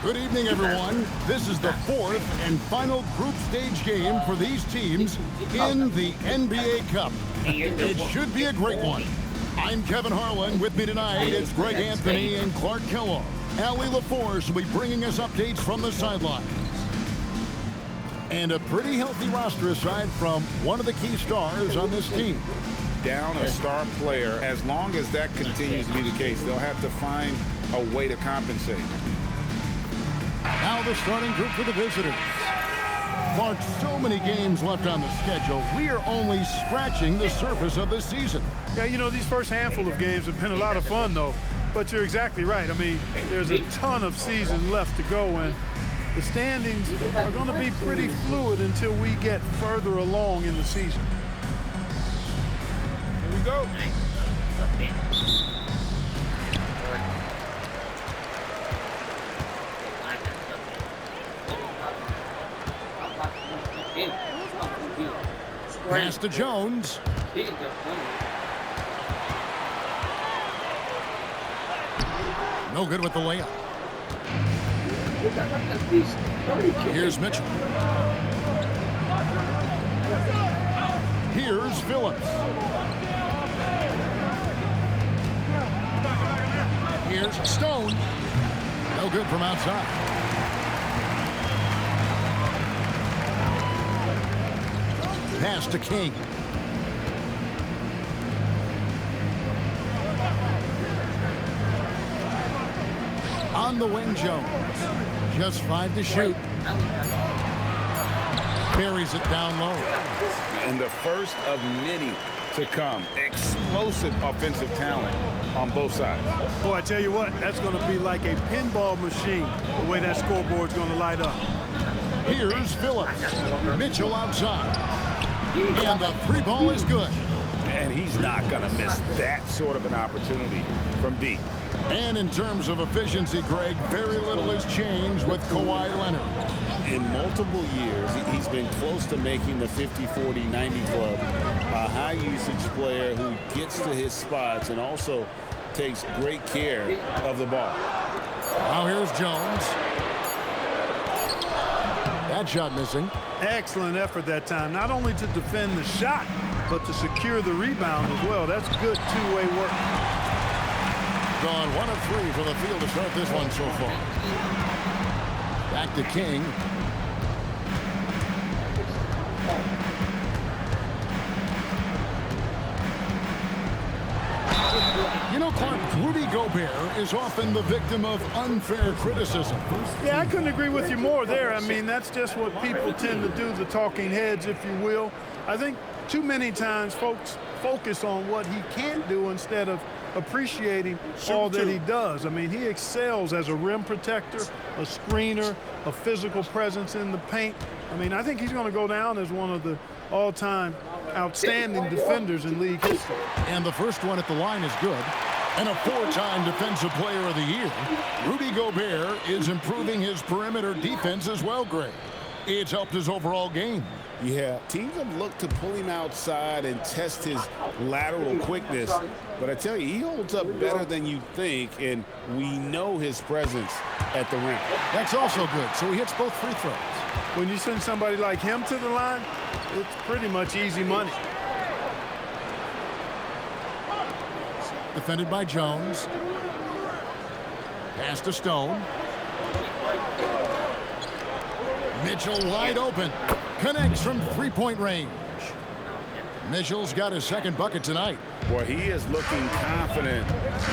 Good evening, everyone. This is the fourth and final group stage game for these teams in the NBA Cup. It should be a great one. I'm Kevin Harlan. With me tonight, it's Greg Anthony and Clark Kellogg. Allie LaForce will be bringing us updates from the sidelines. And a pretty healthy roster aside from one of the key stars on this team. Down a star player, as long as that continues to be the case, they'll have to find a way to compensate. Now the starting group for the visitors. Clark, so many games left on the schedule. We are only scratching the surface of this season. Yeah, you know, these first handful of games have been a lot of fun, though. But you're exactly right. I mean, there's a ton of season left to go, and the standings are going to be pretty fluid until we get further along in the season. Here we go. Pass to Jones. No good with the layup. Here's Mitchell. Here's Phillips. Here's Stone. No good from outside. Pass to King. On the wing, Jones. Just 5 to shoot. Carries it down low. And the first of many to come. Explosive offensive talent on both sides. Boy, I tell you what, that's going to be like a pinball machine, the way that scoreboard's going to light up. Here's Phillips. Mitchell outside. And the three ball is good. And he's not going to miss that sort of an opportunity from deep. And in terms of efficiency, Greg, very little has changed with Kawhi Leonard. In multiple years, he's been close to making the 50-40-90 club. A high-usage player who gets to his spots and also takes great care of the ball. Now here's Jones. That shot missing. Excellent effort that time, not only to defend the shot, but to secure the rebound as well. That's good two-way work. Gone 1 of 3 from the field to start this one so far. Back to King. You know, Clark, Rudy Gobert is often the victim of unfair criticism. Yeah, I couldn't agree with you more there. I mean, that's just what people tend to do, the talking heads, if you will. I think too many times folks focus on what he can't do instead of appreciating all that he does. I mean, he excels as a rim protector, a screener, a physical presence in the paint. I mean, I think he's going to go down as one of the all-time outstanding defenders in league history. And the first one at the line is good. And a 4-time Defensive Player of the Year. Rudy Gobert is improving his perimeter defense as well, Greg. It's helped his overall game. Yeah, teams have looked to pull him outside and test his lateral quickness. But I tell you, he holds up better than you think, and we know his presence at the rim. That's also good, so he hits both free throws. When you send somebody like him to the line, it's pretty much easy money. Defended by Jones. Pass to Stone. Mitchell wide open. Connects from three-point range. Mitchell's got his second bucket tonight. Boy, he is looking confident.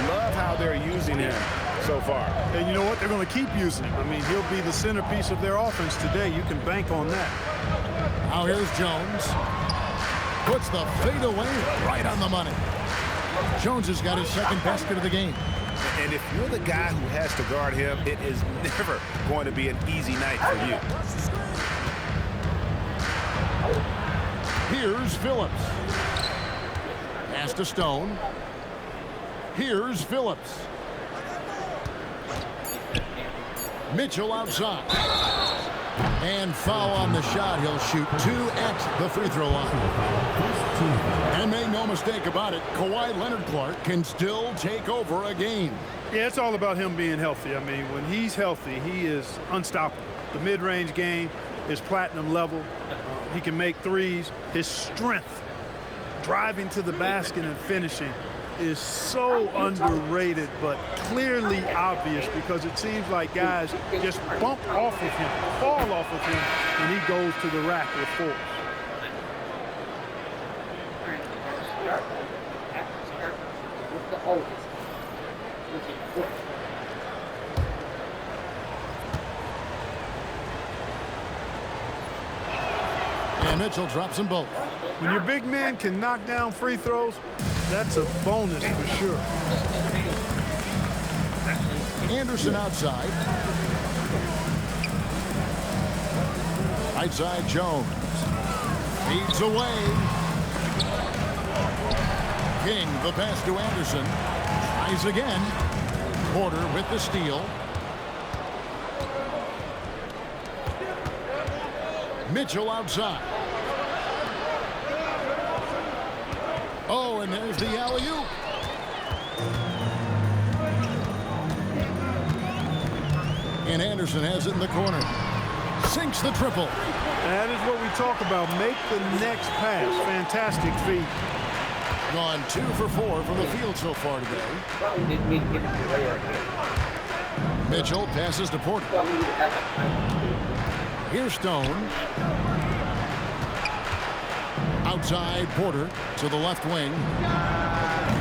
Love how they're using him so far. And you know what? They're going to keep using him. I mean, he'll be the centerpiece of their offense today. You can bank on that. Now here's Jones. Puts the fade away right on the money. Jones has got his second basket of the game. And if you're the guy who has to guard him, it is never going to be an easy night for you. Here's Phillips. Pass to Stone. Here's And foul on the shot. He'll shoot 2 at the free throw line. And make no mistake about it, Kawhi Leonard-Clark can still take over a game. Yeah, it's all about him being healthy. I mean, when he's healthy, he is unstoppable. The mid-range game is platinum level. He can make threes. His strength, driving to the basket and finishing, is so underrated, but clearly obvious, because it seems like guys just bump off of him, fall off of him, and he goes to the rack with force. And Mitchell drops them both. When your big man can knock down free throws, that's a bonus for sure. Anderson outside. Right side, Jones. Feeds away. King, the pass to Anderson. Tries again. Porter with the steal. Mitchell outside. Oh, and there's the alley-oop. And Anderson has it in the corner. Sinks the triple. That is what we talk about. Make the next pass. Fantastic feed. Gone 2 for 4 from the field so far today. Mitchell passes to Porter. Here's Stone. Outside, Porter to the left wing.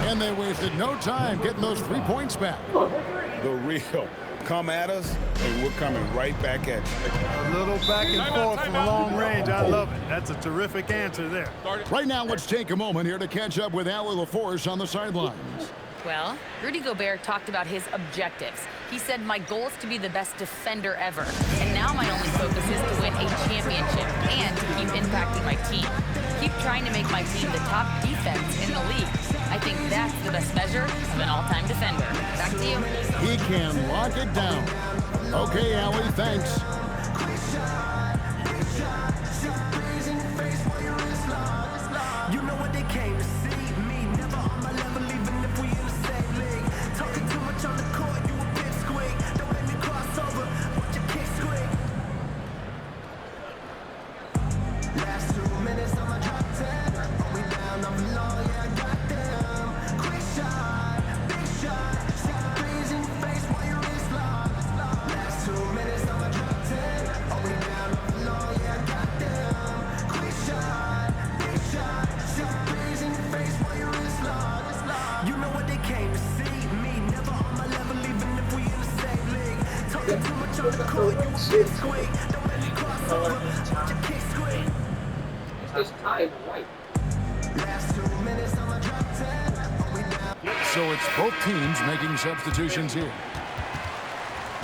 And they wasted no time getting those 3 points back. The real. Come at us, and we're coming right back at you. A little back and forth from long range. I love it. That's a terrific answer there. Right now, let's take a moment here to catch up with Allie LaForce on the sidelines. Well, Rudy Gobert talked about his objectives. He said, my goal is to be the best defender ever. And now my only focus is to win a championship and to keep impacting my team. Keep trying to make my team the top defense in the league. I think that's the best measure of an all-time defender. Back to you. He can lock it down. Okay, Allie, thanks. You know what they came to see? Me, never on my level, even if we in the same league. Talking too much on the court, you a big squeak. Don't let me cross over, watch your kick squeak. Last 2 minutes on my drop 10. We down on the low, yeah, I got them. Quick shot, big shot. 6 threes in your face while your wrist locked. Last 2 minutes on my drop 10. We down on the low, yeah, I got them. Quick shot, big shot. 6 threes in your face while your wrist locked. You know what they came to see? Me, never on my level, even if we in the same league. Talking too much on the court, you a big squeak. Don't let me cross over, watch your kick squeak. It's time right. Last 2 minutes on my drop 10. We down. So it's both teams making substitutions here.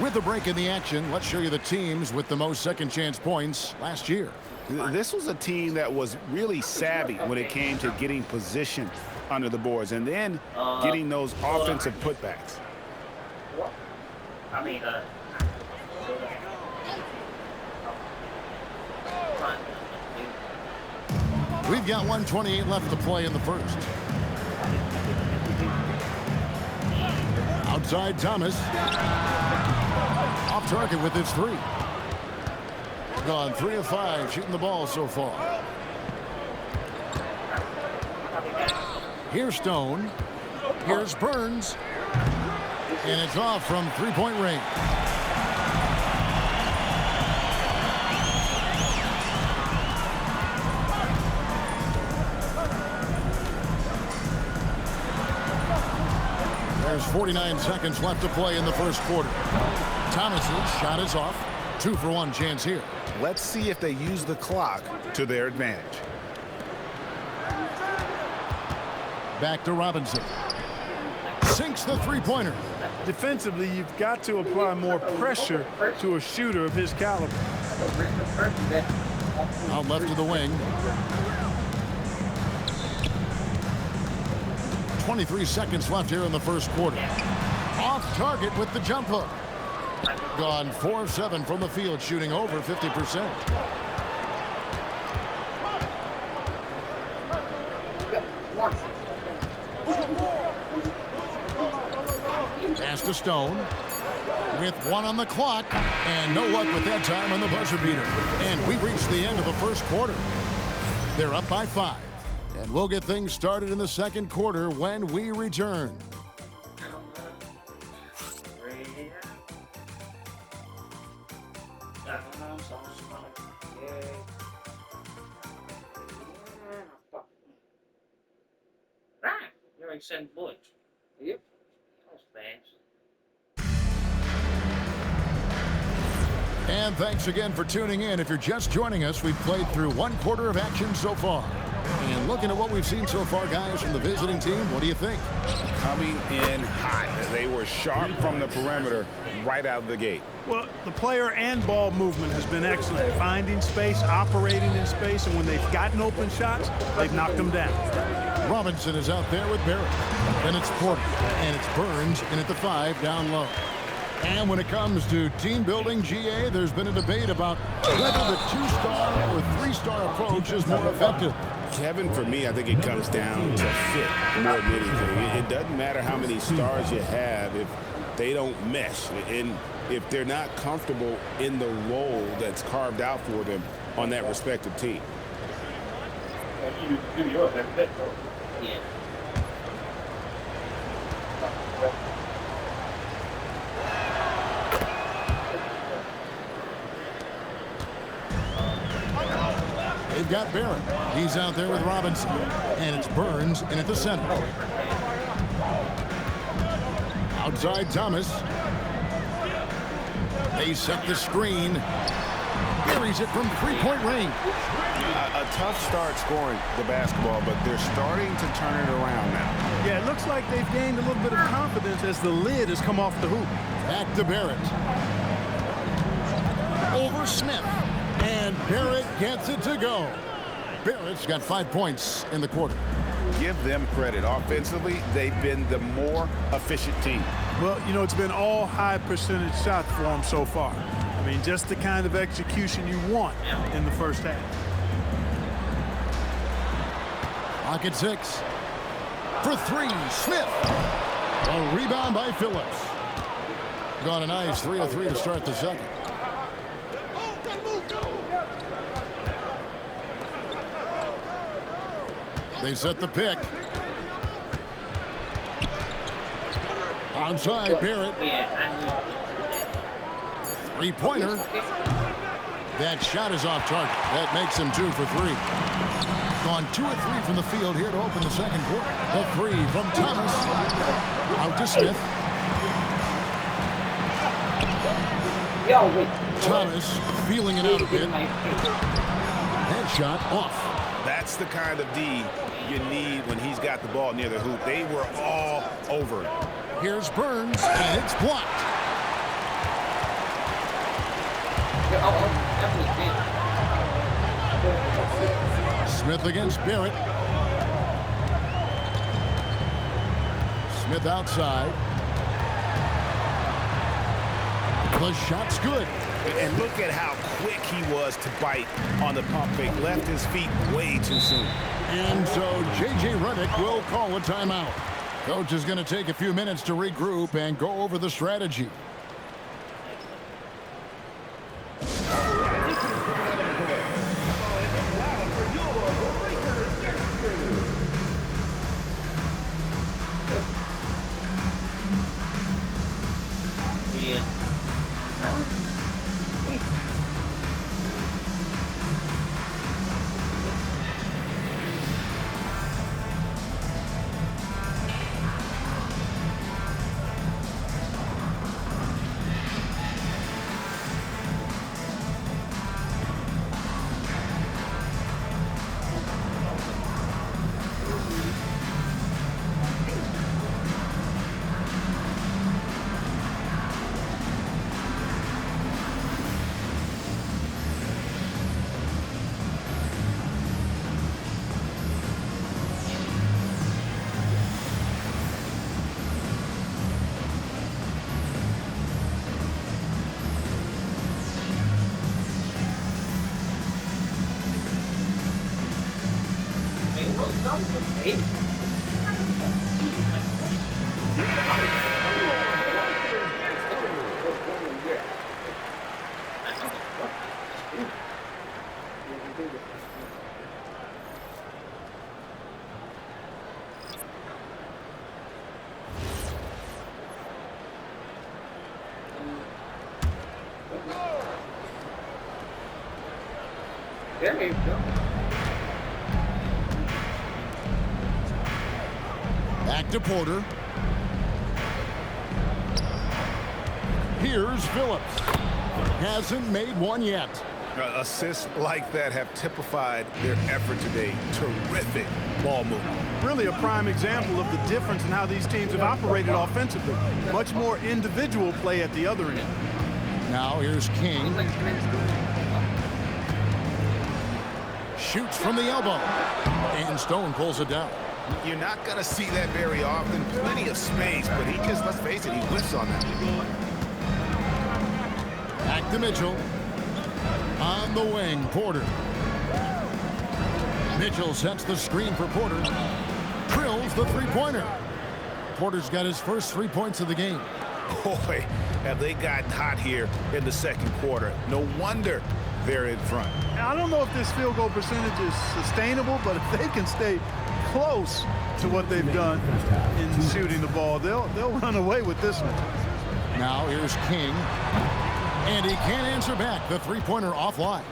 With a break in the action, let's show you the teams with the most second-chance points last year. This was a team that was really savvy when it came to getting position under the boards and then getting those offensive putbacks. I mean, We've got 1:28 left to play in the first. Outside Thomas. Off target with his 3. Gone 3 of 5 shooting the ball so far. Here's Stone. Here's Burns. And it's off from 3-point range. There's 49 seconds left to play in the first quarter. Thomas's shot is off. 2 for 1 chance here. Let's see if they use the clock to their advantage. Back to Robinson. Sinks the 3-pointer. Defensively, you've got to apply more pressure to a shooter of his caliber. Out left to the wing. 23 seconds left here in the first quarter. Off target with the jump hook. Gone 4 of 7 from the field, shooting over 50%. Pass to Stone. With 1 on the clock, and no luck with that time on the buzzer beater. And we reached the end of the first quarter. They're up by 5. And we'll get things started in the second quarter when we return. You're like send bullets. Yep. That was fast. And thanks again for tuning in. If you're just joining us, we've played through 1 quarter of action so far. And looking at what we've seen so far, guys, from the visiting team, what do you think? Coming in hot. They were sharp from the perimeter right out of the gate. Well, the player and ball movement has been excellent. Finding space, operating in space, and when they've gotten open shots, they've knocked them down. Robinson is out there with Barrett. Then it's Porter, and it's Burns in at the 5 down low. And when it comes to team building, GA, there's been a debate about whether the 2-star or 3-star approach is more effective. Kevin, for me, I think it comes down to fit more than anything. It doesn't matter how many stars you have if they don't mesh. And if they're not comfortable in the role that's carved out for them on that respective team. Yeah. They've got Barrett. He's out there with Robinson. And it's Burns in at the center. Outside Thomas. They set the screen. Buries it from 3-point range. A tough start scoring the basketball, but they're starting to turn it around now. Yeah, it looks like they've gained a little bit of confidence as the lid has come off the hoop. Back to Barrett. Over Smith. And Barrett gets it to go. Barrett's got 5 points in the quarter. Give them credit. Offensively, they've been the more efficient team. Well, you know, it's been all high percentage shots for them so far. I mean, just the kind of execution you want in the first half. Pocket 6. For 3, Smith. A rebound by Phillips. Gone a nice 3 of 3 to start the second. They set the pick. Onside, Barrett. 3-pointer. That shot is off target. That makes him 2 for 3. Gone 2 of 3 from the field here to open the second quarter. The 3 from Thomas. Out to Smith. Thomas feeling it out a bit. That shot off. That's the kind of D you need when he's got the ball near the hoop. They were all over it. Here's Burns, and it's blocked. Smith against Barrett. Smith outside. The shot's good. And look at how quick he was to bite on the pump fake. Left his feet way too soon. And so J.J. Redick will call a timeout. Coach is going to take a few minutes to regroup and go over the strategy. There you go. Back to Porter. Here's Phillips. Hasn't made one yet. Assists like that have typified their effort today. Terrific ball movement. Really a prime example of the difference in how these teams have operated offensively. Much more individual play at the other end. Now here's King. Shoots from the elbow. And Stone pulls it down. You're not going to see that very often. Plenty of space, but he just, let's face it, he whiffs on that. Back to Mitchell. On the wing, Porter. Mitchell sets the screen for Porter. Drills the three-pointer. Porter's got his first 3 points of the game. Boy, have they gotten hot here in the second quarter. No wonder they're in front. I don't know if this field goal percentage is sustainable, but if they can stay close to what they've done in shooting the ball, they'll run away with this one. Now here's King. And he can't answer back. The three-pointer offline.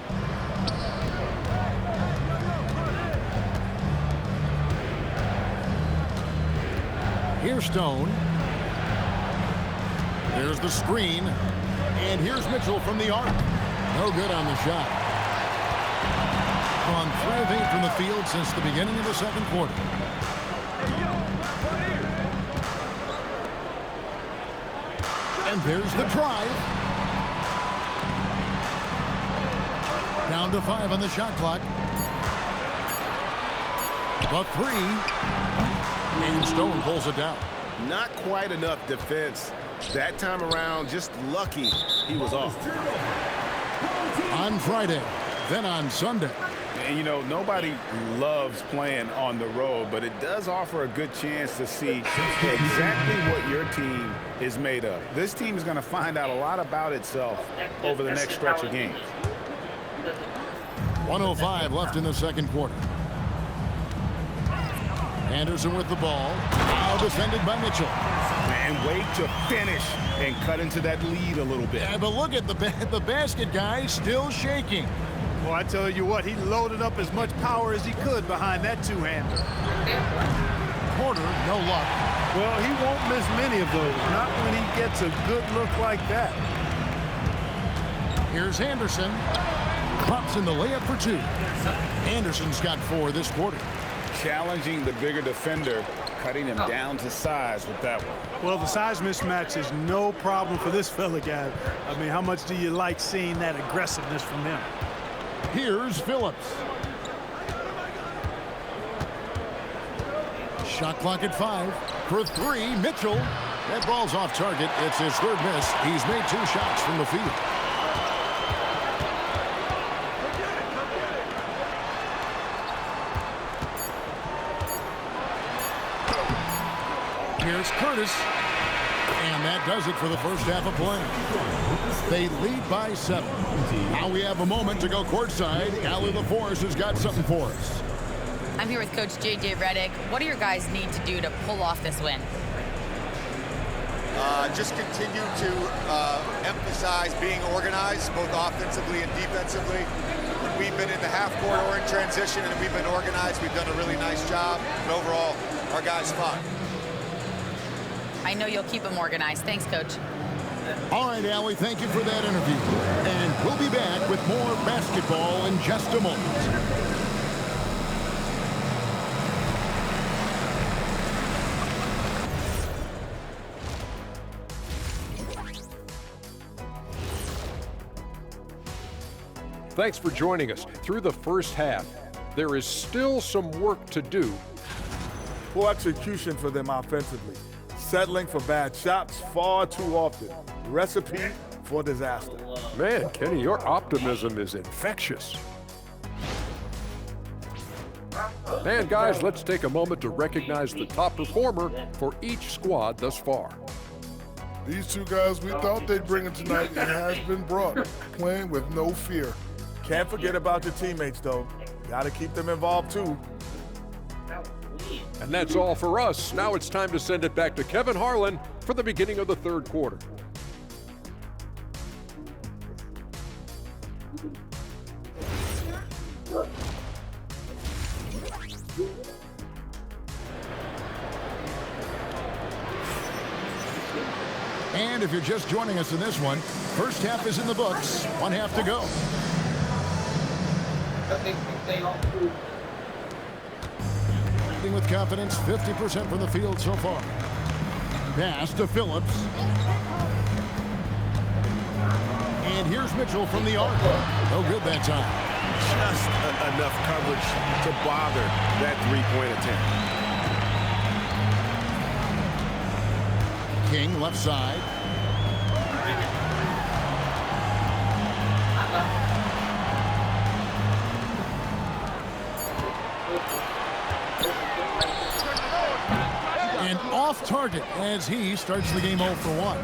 Here's Stone. There's the screen. And here's Mitchell from the arc. No good on the shot. Gone 3 of 8 from the field since the beginning of the second quarter. And there's the drive. Down to 5 on the shot clock. The 3. And Stone pulls it down. Not quite enough defense. That time around, just lucky he was off. On Friday, then on Sunday. And, you know, nobody loves playing on the road, but it does offer a good chance to see exactly what your team is made of. This team is going to find out a lot about itself over the next stretch of games. 1:05 left in the second quarter. Anderson with the ball. Now defended by Mitchell. And wait to finish and cut into that lead a little bit. Yeah, but look at the basket guy still shaking. Well, I tell you what, he loaded up as much power as he could behind that two-hander. Porter, no luck. Well, he won't miss many of those, not when he gets a good look like that. Here's Anderson. Pops in the layup for 2. Anderson's got 4 this quarter. Challenging the bigger defender, cutting him down to size with that one. Well, the size mismatch is no problem for this fella, guy. I mean, how much do you like seeing that aggressiveness from him? Here's Phillips. Shot clock at 5. For 3, Mitchell. That ball's off target. It's his 3rd miss. He's made 2 shots from the field. Here's Curtis. And that does it for the first half of play. They lead by 7. Now we have a moment to go courtside. Allie LaForce has got something for us. I'm here with Coach J.J. Redick. What do your guys need to do to pull off this win? Just continue to emphasize being organized, both offensively and defensively. When we've been in the half court or in transition and we've been organized, we've done a really nice job. And overall, our guys fought. I know you'll keep them organized. Thanks, Coach. All right, Allie, thank you for that interview. And we'll be back with more basketball in just a moment. Thanks for joining us through the first half. There is still some work to do. Poor execution for them offensively. Settling for bad shots far too often. Recipe for disaster. Man, Kenny, your optimism is infectious. And guys, let's take a moment to recognize the top performer for each squad thus far. These two guys we thought they'd bring it tonight, it has been brought, playing with no fear. Can't forget about your teammates, though. Got to keep them involved, too. And that's all for us. Now it's time to send it back to Kevin Harlan for the beginning of the third quarter. And if you're just joining us in this one, first half is in the books. 1 half to go. With confidence, 50% from the field so far. Pass to Phillips. And here's Mitchell from the arc. No good that time. Just enough coverage to bother that three-point attempt. King left side. And off target as he starts the game 0 for 1.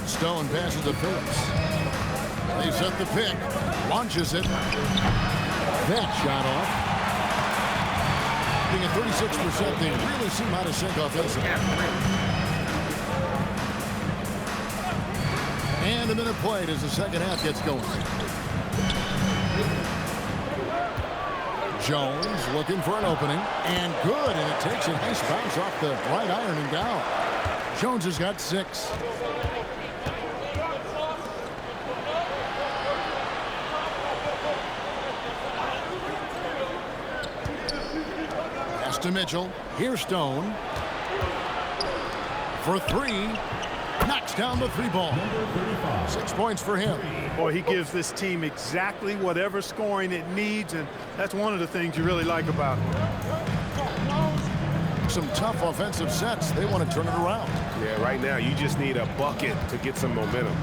Stone passes to Phillips. They set the pick. Launches it. That shot off. Being at 36%, they really seem out of sync offensively. And a minute played as the second half gets going. Jones looking for an opening, and good, and it takes a nice bounce off the right iron and down. Jones has got 6. Pass to Mitchell. Here's Stone. For 3. Knocks down the 3 ball. 6 points for him. Boy, he gives this team exactly whatever scoring it needs, and that's one of the things you really like about him. Some tough offensive sets. They want to turn it around. Yeah, right now you just need a bucket to get some momentum.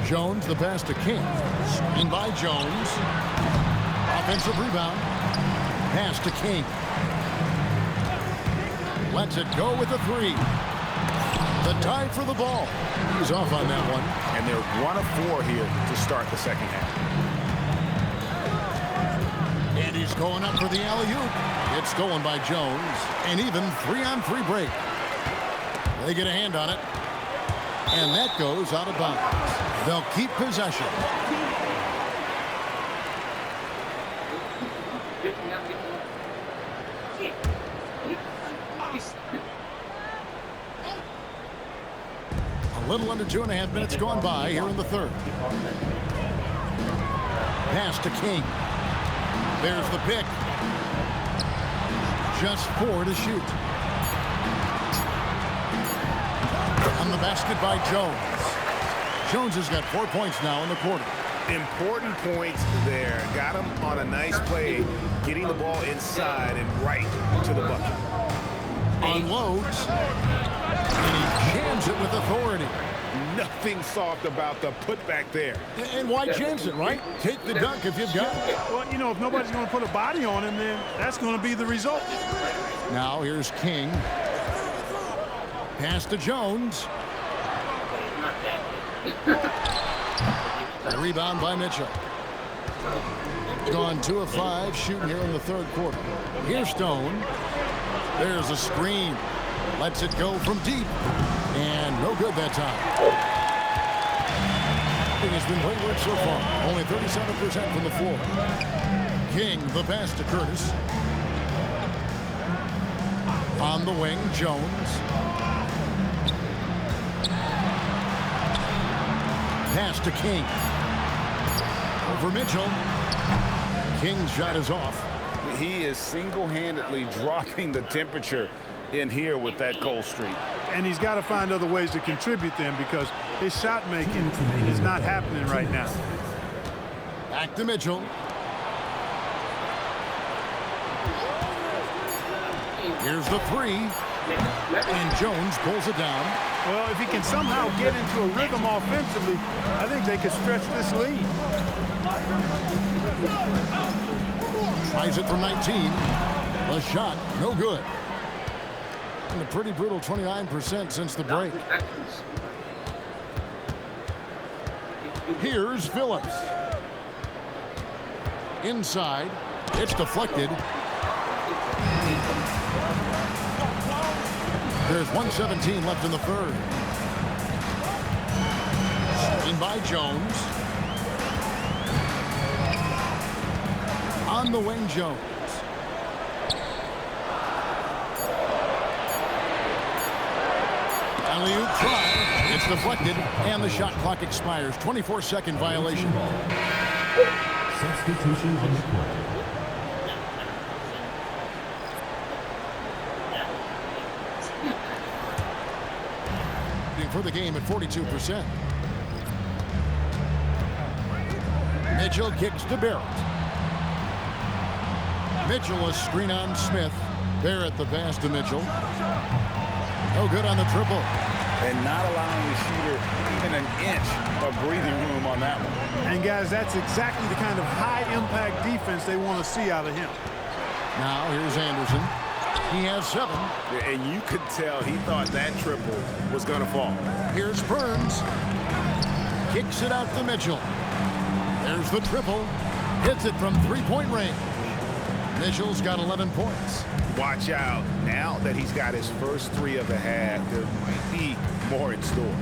Jones, the pass to King. Screen by Jones. Offensive rebound. Pass to King. Lets it go with a 3. The tie for the ball. He's off on that one. And they're 1 of 4 here to start the second half. And he's going up for the alley-oop. It's stolen by Jones. And even 3-on-3 break. They get a hand on it. And that goes out of bounds. They'll keep possession. A little under 2.5 minutes gone by here in the third. Pass to King. There's the pick. Just 4 to shoot. On the basket by Jones. Jones has got 4 points now in the quarter. Important points there. Got him on a nice play, getting the ball inside and right to the bucket. Unloads. And he jams it with authority. Nothing soft about the putback there. And why jams it, right? Take the dunk if you've got it. Well, you know, if nobody's going to put a body on him, then that's going to be the result. Now here's King. Pass to Jones. A rebound by Mitchell. Gone 2 of 5 shooting here in the third quarter. Here's Stone. There's a screen. Lets it go from deep. And no good that time. It has been wayward so far. Only 37% from the floor. King, the pass to Curtis. On the wing, Jones. Pass to King. Over Mitchell. King's shot is off. He is single-handedly dropping the temperature in here with that cold streak. And he's got to find other ways to contribute them because his shot making is not happening right now. Back to Mitchell. Here's the 3. And Jones pulls it down. Well, if he can somehow get into a rhythm offensively, I think they could stretch this lead. Tries it from 19. The shot, no good. And a pretty brutal 29% since the break. Here's Phillips. Inside. It's deflected. There's 1:17 left in the third. Screen by Jones. On the wing, Jones. Alley-oop try. It's deflected, and the shot clock expires. 24-second violation. Substitution on the court. For the game at 42%. Mitchell kicks to Barrett. Mitchell a screen on Smith. Barrett the pass to Mitchell. No good on the triple. And not allowing the shooter even an inch of breathing room on that one. And guys, that's exactly the kind of high-impact defense they want to see out of him. Now here's Anderson. He has 7. And you could tell he thought that triple was going to fall. Here's Burns. Kicks it out to Mitchell. There's the triple. Hits it from three-point range. Mitchell's got 11 points. Watch out. Now that he's got his first 3 of the half, there might be more in store.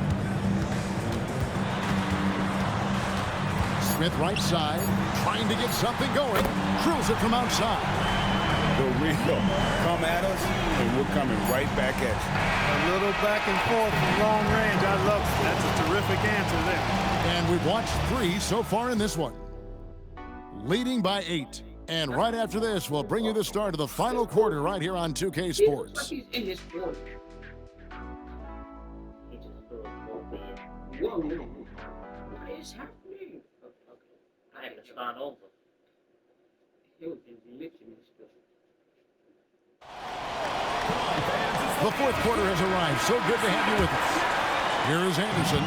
Smith right side. Trying to get something going. Drills it from outside. The real come at us, and we're coming right back at you. A little back and forth from long range. I love it. That's a terrific answer there. And we've watched 3 so far in this one. Leading by 8. And right after this, we'll bring you the start of the final quarter right here on 2K Sports. He's in his board. Whoa, what is happening? I have to start over. He'll be literally still. The fourth quarter has arrived. So good to have you with us. Here is Anderson.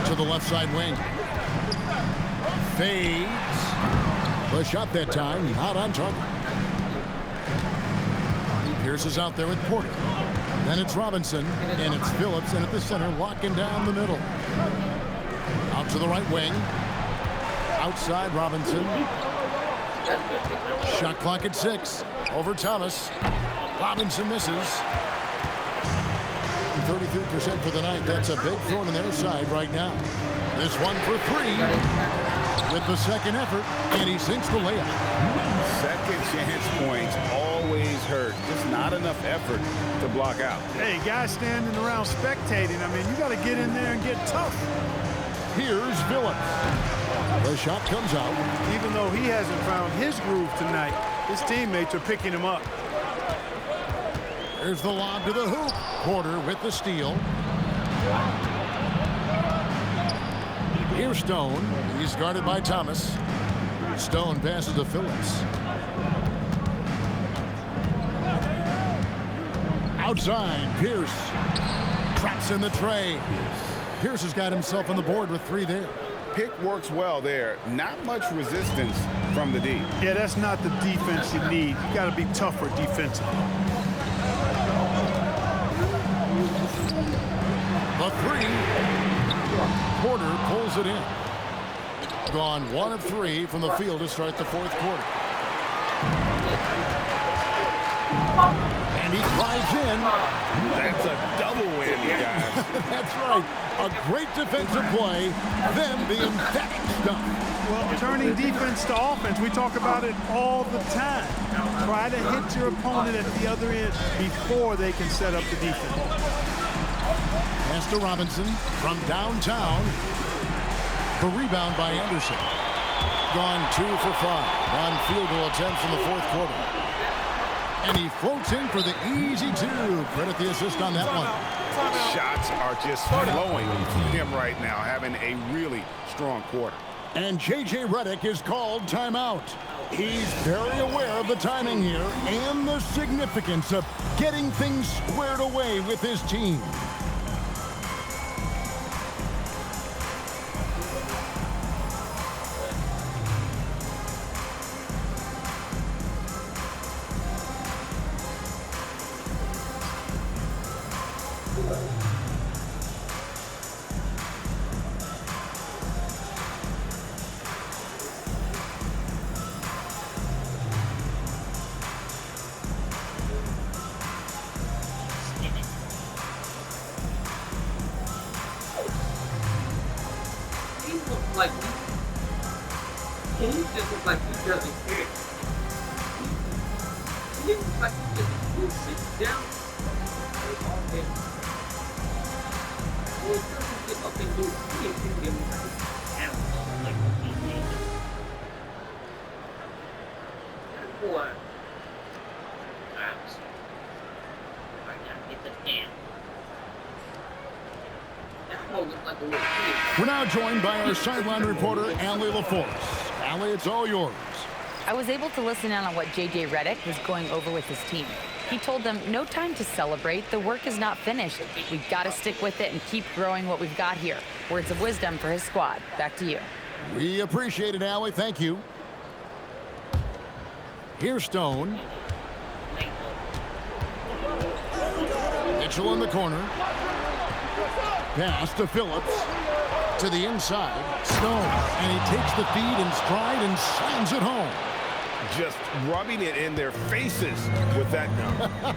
To the left side wing. Fades. The shot that time, not on target. Pierce is out there with Porter. Then it's Robinson, and it's Phillips, and at the center, locking down the middle. Out to the right wing. Outside Robinson. Shot clock at 6. Over Thomas. Robinson misses. 33% for the night. That's a big throw on their side right now. This one for 3 with the second effort, and he sinks the layup. Second chance points always hurt. Just not enough effort to block out. Hey, guys standing around spectating. I mean, you got to get in there and get tough. Here's Phillips. The shot comes out. Even though he hasn't found his groove tonight, his teammates are picking him up. There's the lob to the hoop. Porter with the steal. Here's Stone. He's guarded by Thomas. Stone passes to Phillips. Outside, Pierce. Traps in the tray. Pierce has got himself on the board with 3 there. Pick works well there. Not much resistance from the D. Yeah, that's not the defense you need. You got to be tougher defensively. The 3. Porter pulls it in. Gone 1 of 3 from the field to start the fourth quarter. And he drives in. That's a double whammy, guys. That's right. A great defensive play, then the emphatic stuff. Well, turning defense to offense, we talk about it all the time. Try to hit your opponent at the other end before they can set up the defense. Pass to Robinson from downtown. The rebound by Anderson. Gone 2 for 5 on field goal attempts in the fourth quarter. And he floats in for the easy 2. Credit the assist on that one. Shots are just flowing from him right now, having a really strong quarter. And J.J. Redick is called timeout. He's very aware of the timing here and the significance of getting things squared away with his team. like he just looks like he doesn't care. He looks like he sits down all day. He doesn't get up and do anything like that boy. I gotta get the damn. We're now joined by our sideline reporter, Allie LaForce. Allie, it's all yours. I was able to listen in on what J.J. Redick was going over with his team. He told them, no time to celebrate. The work is not finished. We've got to stick with it and keep growing what we've got here. Words of wisdom for his squad. Back to you. We appreciate it, Allie. Thank you. Here's Stone. Mitchell in the corner. Pass to Phillips. To the inside. Stone. And he takes the feed in stride and slams it home. Just rubbing it in their faces with that gun.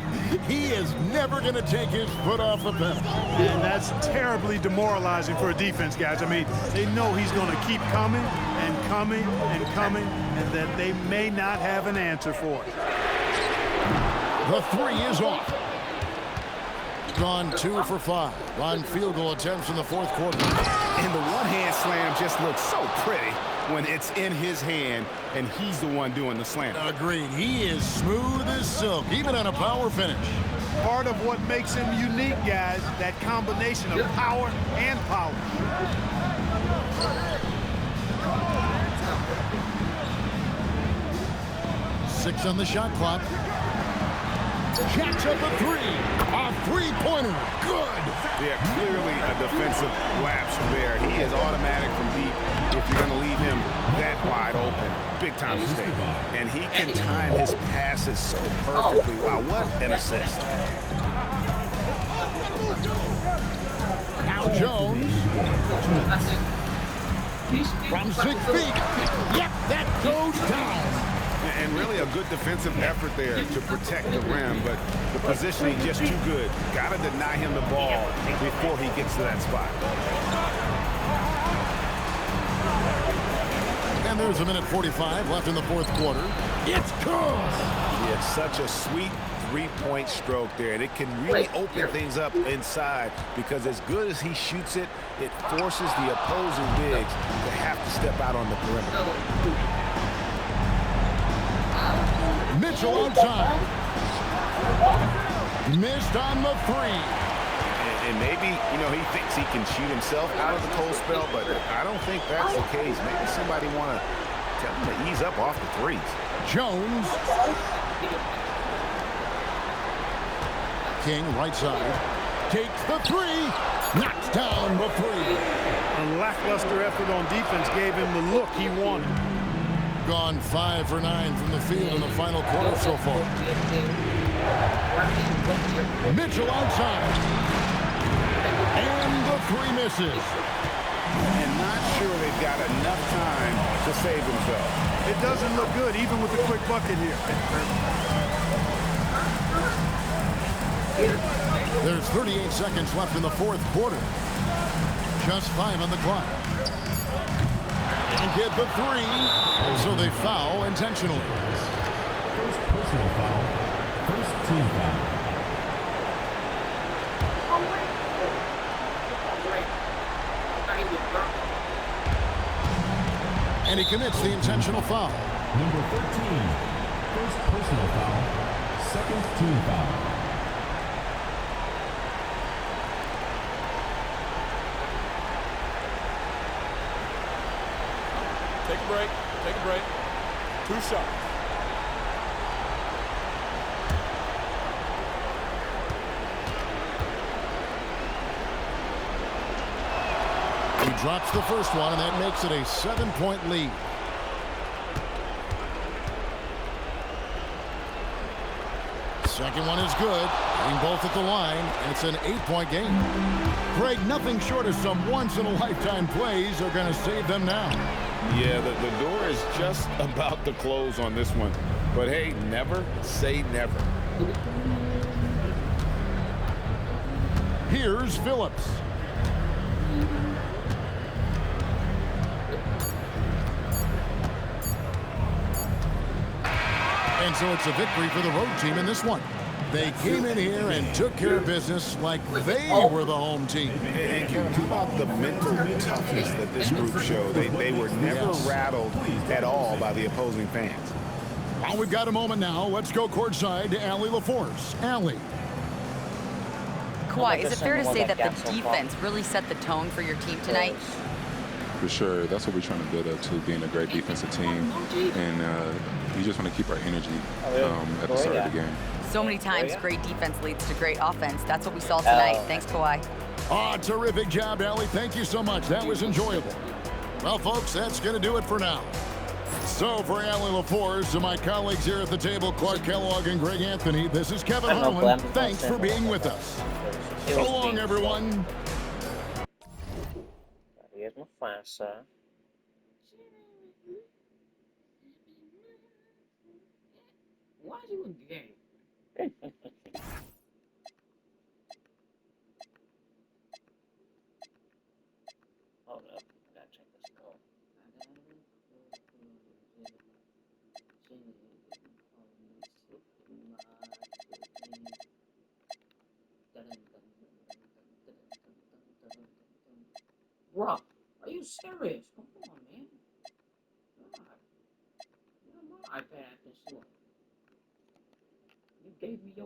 He is never going to take his foot off the pedal. And that's terribly demoralizing for a defense, guys. I mean, they know he's going to keep coming and coming and coming, and that they may not have an answer for it. The three is off. Gone 2 for 5 on field goal attempts in the fourth quarter. And the one-hand slam just looks so pretty when it's in his hand and he's the one doing the slam. Agreed. He is smooth as silk, even on a power finish. Part of what makes him unique, guys, that combination of power and power. Six on the shot clock. Jacks up a three. A three-pointer. Good. Yeah, clearly a defensive lapse there. He is automatic from deep if you're going to leave him that wide open. Big time mistake. And he can time his passes so perfectly. Wow, what an assist. Now Jones. From 6 feet. Yep, that goes down. And really a good defensive effort there to protect the rim, but the positioning just too good. Got to deny him the ball before he gets to that spot. And there's a minute 45 left in the fourth quarter. It's good. It's such a sweet three-point stroke there, and it can really open things up inside because as good as he shoots it, it forces the opposing bigs to have to step out on the perimeter. Mitchell on time. Missed on the three. And maybe, you know, he thinks he can shoot himself out of the cold spell, but I don't think that's the case. Maybe somebody want to tell him to ease up off the threes. Jones. King, right side. Takes the three. Knocks down the three. A lackluster effort on defense gave him the look he wanted. Gone 5 for 9 from the field in the final quarter so far. Mitchell outside. And the three misses. And not sure they've got enough time to save themselves. It doesn't look good, even with the quick bucket here. There's 38 seconds left in the fourth quarter. Just 5 on the clock. And get the three. So they foul intentionally. First personal foul. First team foul. And he commits the intentional foul. Number 13. First personal foul. Second team foul. Take a break. Take a break. 2 shots. He drops the first one, and that makes it a 7-point lead. Second one is good. Hitting both at the line, and it's an 8-point game. Greg, nothing short of some once-in-a-lifetime plays are going to save them now. Yeah, the door is just about to close on this one. But hey, never say never. Here's Phillips. And so it's a victory for the road team in this one. They came in here and took care of business like they were the home team. And Kevin, how about the mental toughness that this group showed? They were never rattled at all by the opposing fans. Well, we've got a moment now. Let's go courtside to Allie LaForce. Allie. Kawhi, is it fair to say that the defense really set the tone for your team tonight? For sure. That's what we're trying to build up to, being a great defensive team. And we just want to keep our energy at the start of the game. So many times, great defense leads to great offense. That's what we saw tonight. Thanks, Kawhi. Terrific job, Allie. Thank you so much. That was enjoyable. Well, folks, that's going to do it for now. So for Allie LaForce and my colleagues here at the table, Clark Kellogg and Greg Anthony, this is Kevin Harlan. Thanks for being with us. So long, everyone. Here's my flashlight. Why are you a gay? Hold up, I gotta check this code. Bro, are you serious? Come on, man. God. My iPad acting slow. You gave me your